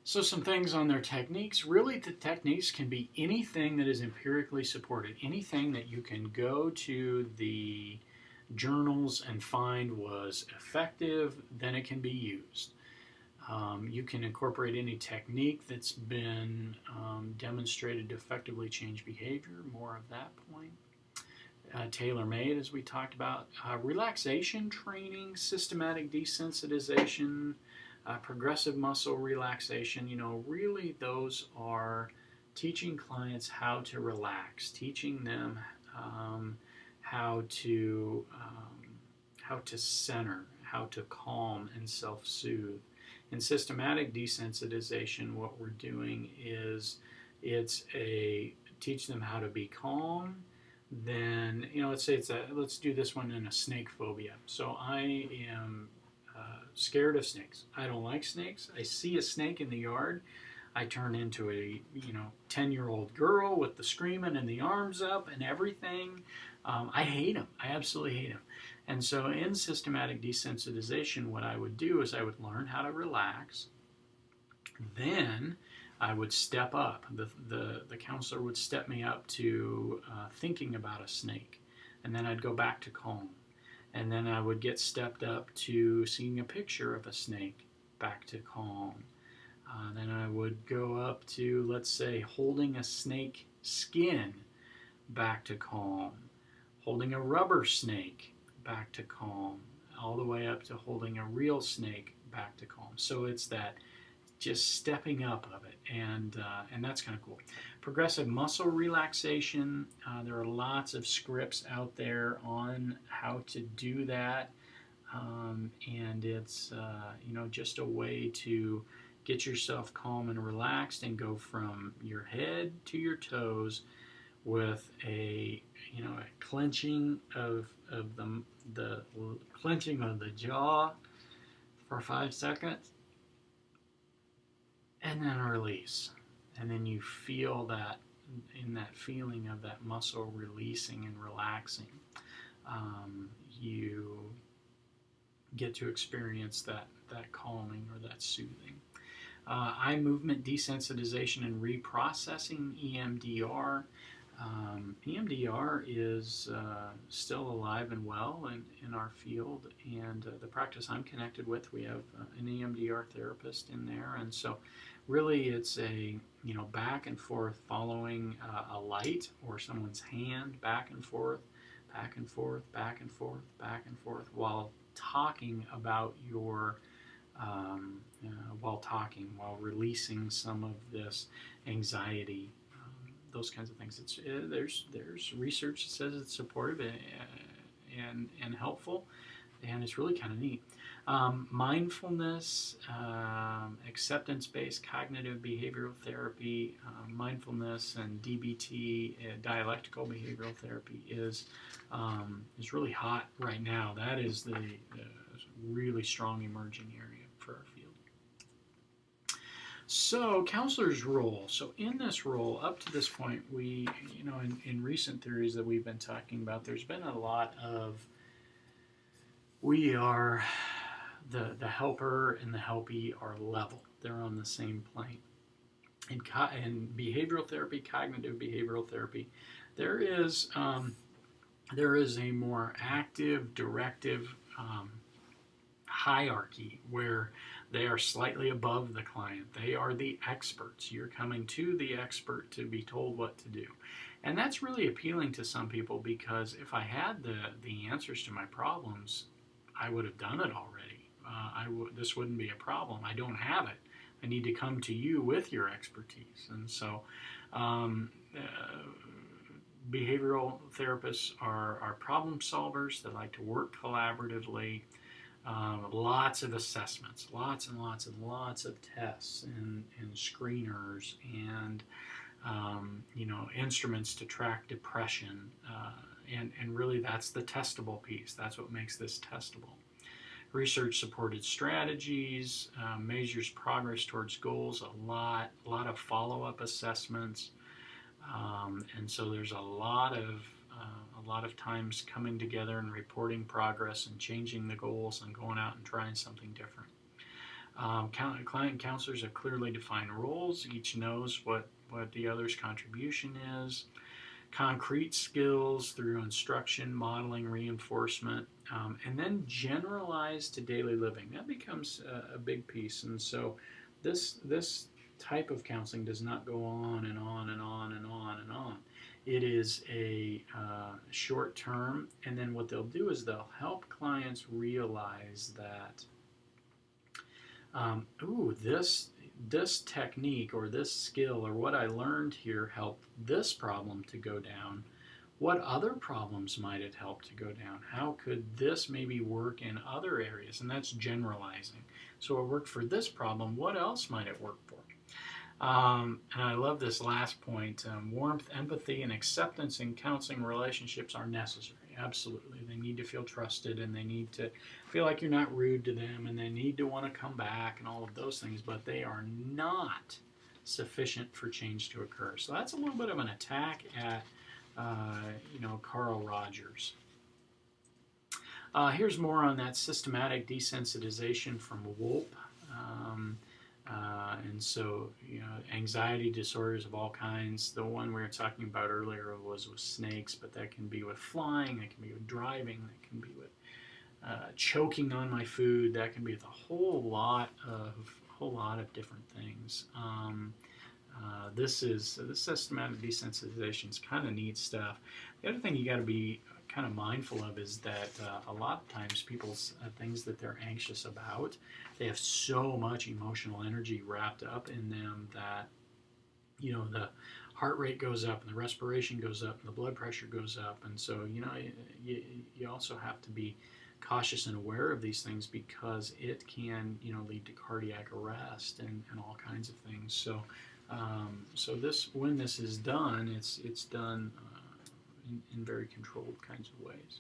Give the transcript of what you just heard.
So some things on their techniques. Really, the techniques can be anything that is empirically supported, anything that you can go to the journals and find was effective, then it can be used. You can incorporate any technique that's been demonstrated to effectively change behavior, more of that point. Tailor-made, as we talked about. Relaxation training, systematic desensitization, progressive muscle relaxation, really those are teaching clients how to relax, teaching them um, how to center, how to calm and self-soothe. In systematic desensitization, what we're doing is it's a teach them how to be calm. Then let's say let's do this one in a snake phobia. So I am scared of snakes. I don't like snakes. I see a snake in the yard. I turn into a 10-year-old girl with the screaming and the arms up and everything. I hate them. I absolutely hate them. And so in systematic desensitization, what I would do is I would learn how to relax. Then I would step up. The counselor would step me up to thinking about a snake. And then I'd go back to calm. And then I would get stepped up to seeing a picture of a snake, back to calm. Then I would go up to, let's say, holding a snake skin, back to calm. Holding a rubber snake, back to calm. All the way up to holding a real snake, back to calm. So it's that just stepping up of it, and that's kind of cool. Progressive muscle relaxation. There are lots of scripts out there on how to do that, and it's just a way to get yourself calm and relaxed and go from your head to your toes with a clenching of the clenching of the jaw for 5 seconds, and then a release. And then you feel that in that feeling of that muscle releasing and relaxing, you get to experience that calming or that soothing. Eye movement desensitization and reprocessing, EMDR. EMDR is still alive and well in our field, and the practice I'm connected with, we have an EMDR therapist in there, and so really it's a back and forth following a light or someone's hand, back and forth, back and forth, back and forth, back and forth, while talking about your while releasing some of this anxiety, those kinds of things. There's research that says it's supportive and helpful, and it's really kind of neat. Mindfulness, acceptance-based cognitive behavioral therapy, mindfulness and DBT, dialectical behavioral therapy is really hot right now. That is the really strong emerging area for our field. So, counselor's role. So, in this role, up to this point, we, in recent theories that we've been talking about, there's been a lot of we are the helper and the helpee are level. They're on the same plane. In behavioral therapy, cognitive behavioral therapy, there is a more active, directive hierarchy where they are slightly above the client. They are the experts. You're coming to the expert to be told what to do. And that's really appealing to some people, because if I had the answers to my problems, I would have done it already. This wouldn't be a problem. I don't have it. I need to come to you with your expertise. And so behavioral therapists are problem solvers that like to work collaboratively. Lots of assessments, lots and lots and lots of tests and screeners and instruments to track depression, and really that's the testable piece. That's what makes this testable. Research-supported strategies, measures progress towards goals, a lot of follow-up assessments, and so there's a lot of times coming together and reporting progress and changing the goals and going out and trying something different. Client counselors have clearly defined roles. Each knows what the other's contribution is. Concrete skills through instruction, modeling, reinforcement, and then generalized to daily living. That becomes a big piece. And so this type of counseling does not go on and on and on and on and on. It is a short term, and then what they'll do is they'll help clients realize that, this technique or this skill or what I learned here helped this problem to go down. What other problems might it help to go down? How could this maybe work in other areas? And that's generalizing. So it worked for this problem. What else might it work for? And I love this last point. Warmth, empathy, and acceptance in counseling relationships are necessary. Absolutely. They need to feel trusted, and they need to feel like you're not rude to them, and they need to want to come back and all of those things, but they are not sufficient for change to occur. So that's a little bit of an attack at, Carl Rogers. Here's more on that systematic desensitization from Wolpe. And so, anxiety disorders of all kinds. The one we were talking about earlier was with snakes, but that can be with flying, that can be with driving, that can be with choking on my food, that can be with a whole lot of different things. This systematic desensitization is kind of neat stuff. The other thing you got to be kind of mindful of is that a lot of times people's things that they're anxious about, they have so much emotional energy wrapped up in them that the heart rate goes up and the respiration goes up and the blood pressure goes up, and so you also have to be cautious and aware of these things because it can lead to cardiac arrest and all kinds of things. So when this is done, it's done in very controlled kinds of ways.